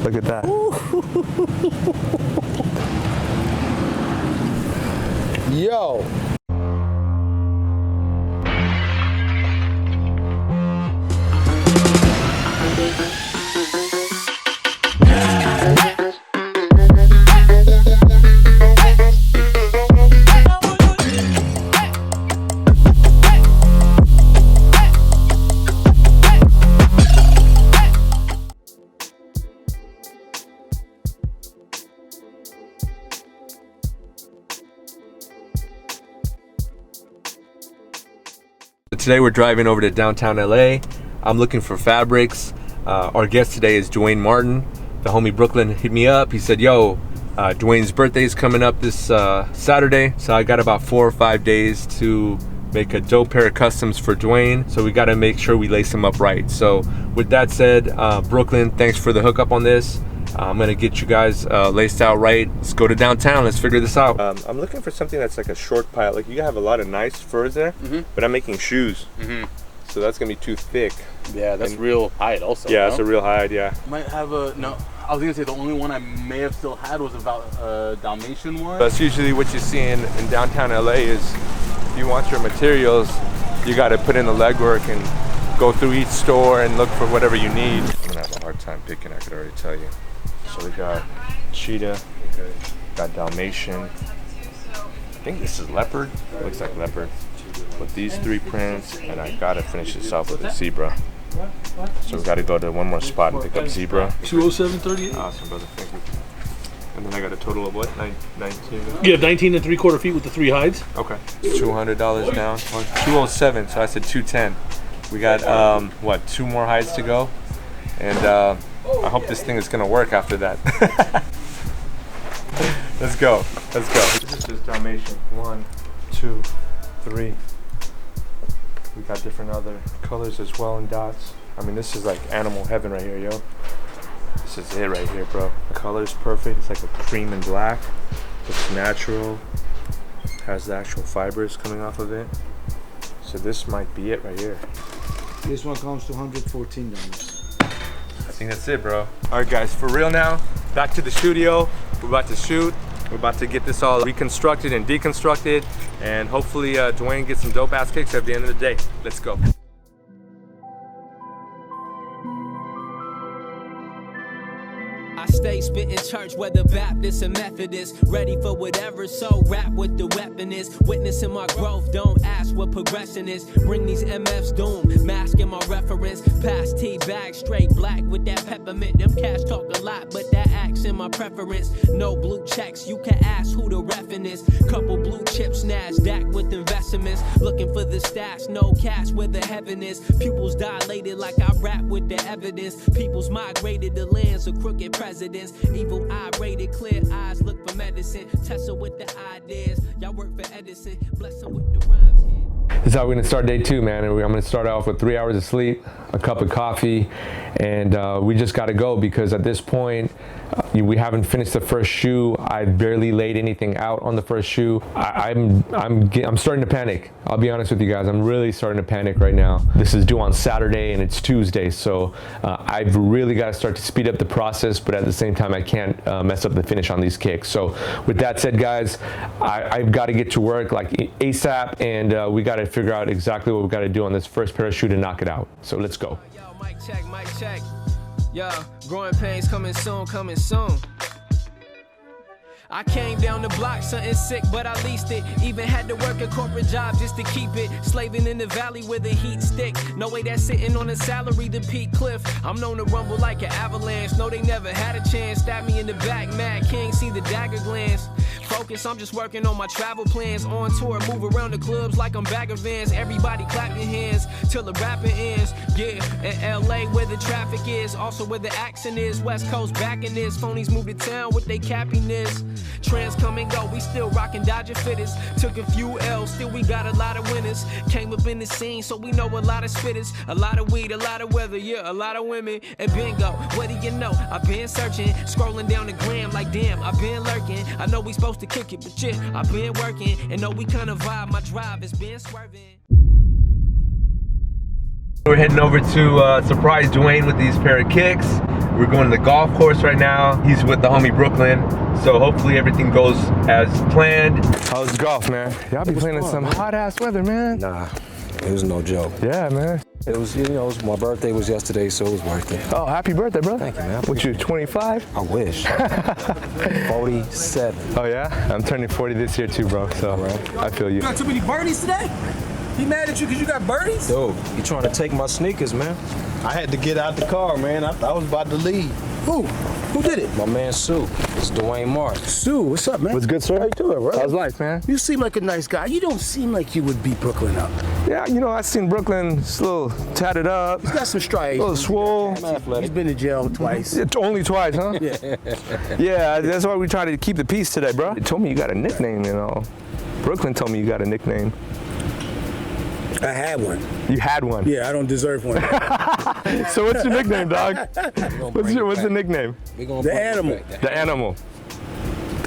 Look at that. Yo. Today we're driving over to downtown LA. I'm looking for fabrics. Our guest today is Duane Martin. The homie Brooklyn hit me up. He said, yo, Duane's birthday is coming up this Saturday. So I got about 4 or 5 days to make a dope pair of customs for Duane. So we got to make sure we lace them up right. So with that said, Brooklyn, thanks for the hookup on this. I'm gonna get you guys laced out right. Let's go to downtown. Let's figure this out. I'm looking for something that's like a short pile. Like you have a lot of nice furs there, but I'm making shoes, so that's gonna be too thick. Yeah, that's real hide also. Yeah, it's a real hide. Yeah. Might have a no. I was gonna say the only one I may have still had was about a Dalmatian one. That's usually what you see in downtown LA. Is if you want your materials, you got to put in the legwork and go through each store and look for whatever you need. I'm gonna have a hard time picking. I could already tell you. So we got cheetah, got Dalmatian. I think this is leopard. It looks like leopard. With these 3 prints, and I gotta finish this off with a zebra. So we gotta go to one more spot and pick up zebra. 207.38. Awesome, brother. Thank you. And then I got a total of what? 19? You have 19 3/4 feet with the 3 hides. Okay. $200 down. 207. So I said 210. We got what? 2 more hides to go, and. I hope this thing is gonna work after that. Let's go. Let's go. This is just Dalmatian. 1, 2, 3. We got different other colors as well and dots. I mean, this is like animal heaven right here, yo. This is it right here, bro. The color's perfect. It's like a cream and black. Looks natural. Has the actual fibers coming off of it. So this might be it right here. This one comes to $114. I think that's it, bro. All right, guys, for real now, back to the studio. We're about to shoot. We're about to get this all reconstructed and deconstructed, and hopefully Duane gets some dope ass kicks at the end of the day. Let's go. I stay spitting church, whether Baptist or Methodist, ready for whatever, so rap what the weapon is. Witnessing my growth, don't ask what progression is. Bring these MFs doom, masking my reference. Pass T-bag, straight black with that peppermint. Them cash talk a lot, but that accent my preference. No blue checks, you can ask who the reffin' is. Couple blue chips, NASDAQ with investments. Looking for the stats, no cash where the heaven is. Pupils dilated like I rap with the evidence. People's migrated the lands of crooked presidents. Evil eye rated, clear eyes look for medicine. Tessa with the ideas, y'all work for Edison. Bless them with the rhymes here. This is how we're gonna start day 2, man. And I'm gonna start off with 3 hours of sleep, a cup of coffee, and we just gotta go because at this point, we haven't finished the first shoe. I barely laid anything out on the first shoe. I'm starting to panic. I'll be honest with you guys. I'm really starting to panic right now. This is due on Saturday and it's Tuesday, so I've really got to start to speed up the process, but at the same time, I can't mess up the finish on these kicks. So with that said, guys, I've got to get to work like ASAP, and we got to figure out exactly what we got to do on this first pair of shoe to knock it out. So let's go. Yo, mic check, mic check. Yo, growing pains coming soon, coming soon. I came down the block, something sick, but I leased it. Even had to work a corporate job just to keep it. Slaving in the valley where the heat stick. No way that's sitting on a salary to Pete Cliff. I'm known to rumble like an avalanche. No, they never had a chance. Stab me in the back, Mad King, see the dagger glance. Focus, I'm just working on my travel plans. On tour, move around the clubs like I'm bagger vans. Everybody clap your hands till the rapping ends. Yeah, in LA where the traffic is. Also where the accent is. West Coast back in this. Phonies move to town with they cappiness. Trends come and go, we still rockin' Dodger fitters. Took a few L's, still we got a lot of winners. Came up in the scene, so we know a lot of spitters. A lot of weed, a lot of weather, yeah, a lot of women. And bingo, what do you know? I've been searching, scrolling down the gram like damn, I've been lurking. I know we supposed to kick it, but yeah, I've been working. And know we kinda vibe, my drive has been swerving. We're heading over to surprise Duane with these pair of kicks. We're going to the golf course right now. He's with the homie Brooklyn. So hopefully everything goes as planned. How's golf, man? Y'all be playing in some hot ass weather, man. Nah, it was no joke. Yeah, man. It was, you know, my birthday was yesterday, so it was worth it. Oh, happy birthday, bro. Thank you, man. What you, 25? I wish. 47. Oh yeah? I'm turning 40 this year too, bro. So I feel you. You got too many birdies today? He mad at you because you got birdies? Dude, you trying to take my sneakers, man. I had to get out the car, man. I was about to leave. Who? Who did it? My man Sue. It's Duane Martin. Sue, what's up, man? What's good, sir? How you doing, bro? How's life, man? You seem like a nice guy. You don't seem like you would beat Brooklyn up. Yeah, you know, I seen Brooklyn, just a little tatted up, He's got some striations. a little swole. He's been to jail twice. Only twice, huh? Yeah. Yeah, that's why we try to keep the peace today, bro. They told me you got a nickname, you know. Brooklyn told me you got a nickname. I had one. You had one. Yeah, I don't deserve one. So what's your nickname, dog? What's the nickname? The animal. The Animal.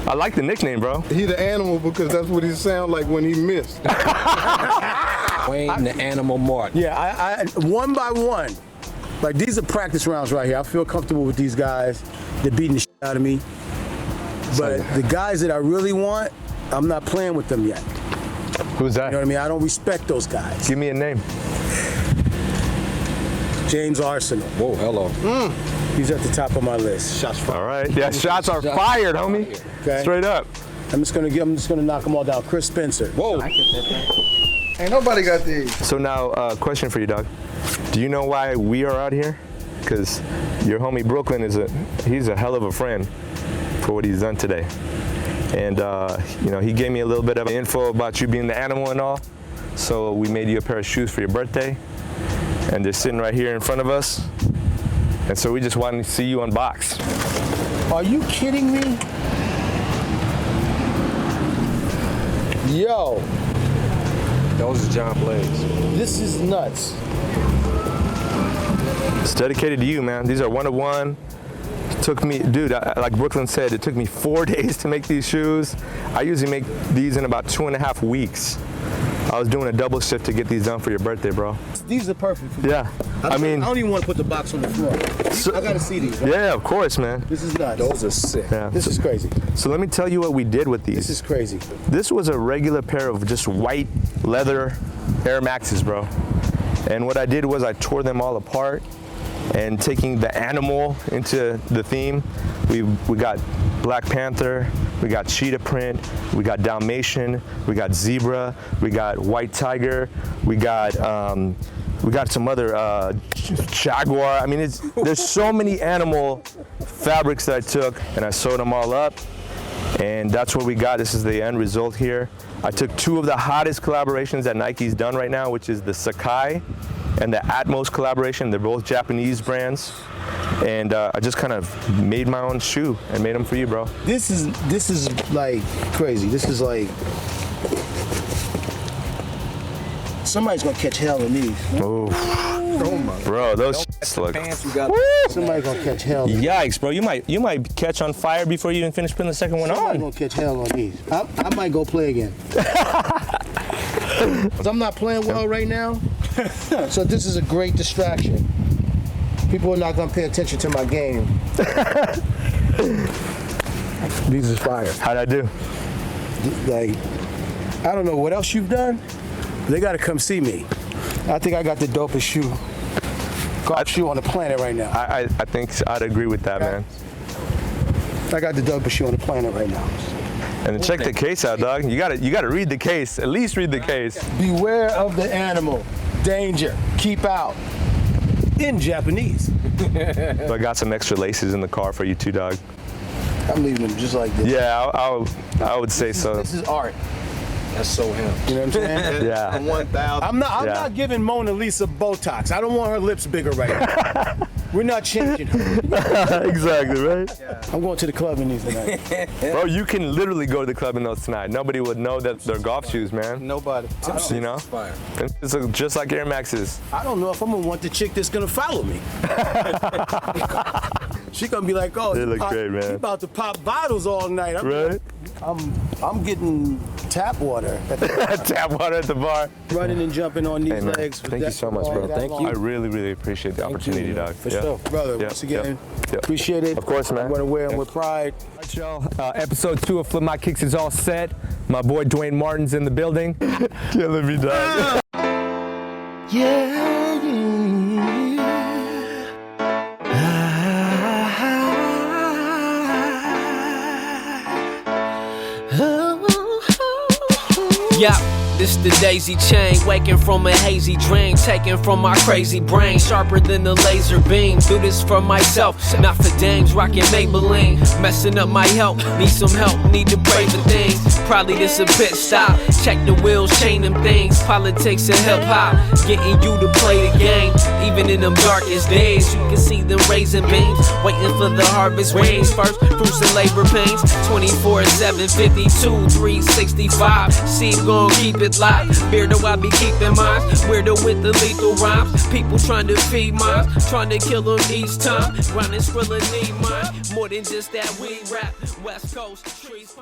I like the nickname, bro. He the animal because that's what he sound like when he missed. Duane the Animal Martin. Yeah, I one by one. Like, these are practice rounds right here. I feel comfortable with these guys. They're beating the shit out of me. But the guys that I really want, I'm not playing with them yet. Who's that? You know what I mean? I don't respect those guys. Give me a name. James Arsenal. Whoa, hello. He's at the top of my list. Shots fired. All right. Yeah, shots are fired, homie. Okay. Straight up. I'm just gonna knock them all down. Chris Spencer. Whoa. Ain't nobody got these. So now, question for you, dog. Do you know why we are out here? Because your homie Brooklyn he's a hell of a friend for what he's done today. And you know, he gave me a little bit of info about you being the animal and all. So we made you a pair of shoes for your birthday. And they're sitting right here in front of us. And so we just wanted to see you unbox. Are you kidding me? Yo, Those are John Blaze. this is nuts. It's dedicated to you, man. These are one of one. Took me, dude, like Brooklyn said, it took me 4 days to make these shoes. I usually make these in about 2.5 weeks. I was doing a double shift to get these done for your birthday, bro. These are perfect for me. Yeah, I mean, I don't even want to put the box on the floor. I gotta see these. Right? yeah, of course, man. This is nuts. Those are sick. Yeah. This is crazy. So let me tell you what we did with This these. is crazy. This was a regular pair of just white leather Air Maxes, bro. And what I did was I tore them all apart, and taking the animal into the theme, we got Black Panther, we got cheetah print, we got Dalmatian, we got zebra, we got white tiger, we got some other jaguar. I mean, there's so many animal fabrics that I took, and I sewed them all up, and that's what we got. This is the end result here. I took two of the hottest collaborations that Nike's done right now, which is the Sakai and the Atmos collaboration. They're both Japanese brands, and I just kind of made my own shoe and made them for you, bro. This is like crazy. This is like somebody's gonna catch hell in these. Oh, bro, those shits look. Somebody's gonna catch hell. In these. Yikes, bro! You might catch on fire before you even finish putting the second one Somebody's on. gonna catch hell on these. I might go play again. 'Cause I'm not playing well right now. So this is a great distraction. People are not gonna pay attention to my game. These is fire. How'd I do? Like, I don't know what else you've done. They gotta come see me. I think I got the dopest golf shoe on the planet right now. I think I'd agree with that, man. I got the dopest shoe on the planet right now. And check the case out, dog. You gotta read the case. At least read the case. Beware of the animal. Danger. Keep out. In Japanese. So I got some extra laces in the car for you too, dog. I'm leaving them just like this. Yeah, I would say so. This is art. That's so him. You know what I'm saying? Yeah. 1,000. I'm Yeah. not giving Mona Lisa Botox. I don't want her lips bigger right now. We're not changing her. Exactly, right? I'm going to the club in these tonight. Bro, you can literally go to the club in those tonight. Nobody would know that they're golf shoes, man. Nobody. You know? Fire. It's just like Air Maxes. I don't know if I'm gonna want the chick that's gonna follow me. She gonna be like, oh, They he look pop- great, man. He about to pop bottles all night. Right? I'm getting tap water. Tap water at the bar. Running and jumping on these Hey, man. legs. Thank you so much, bro. Thank you. I really, really appreciate the opportunity, dog. For sure. Brother, once again, appreciate it. Of course, man. I'm gonna wear them with pride. All right, y'all. Episode 2 of Flip My Kicks is all set. My boy Duane Martin's in the building. Killing me, dog. Yeah, this the daisy chain, waking from a hazy dream, taken from my crazy brain, sharper than a laser beam. Do this for myself, not for dames, rocking Maybelline, messing up my health, need some help, need to pray for things. Probably this a pit stop, check the wheels, chain them things. Politics and hip hop, getting you to play the game. Even in them darkest days, you can see them raising beams, waiting for the harvest rains. First fruits and labor pains, 24/7, 52, 365. See, gon' keep it live. Beardo, I be keeping mine. Weirdo with the lethal rhymes. People trying to feed mine, trying to kill them each time. Grinding, Skrilla need mine. More than just that weed rap. West Coast trees.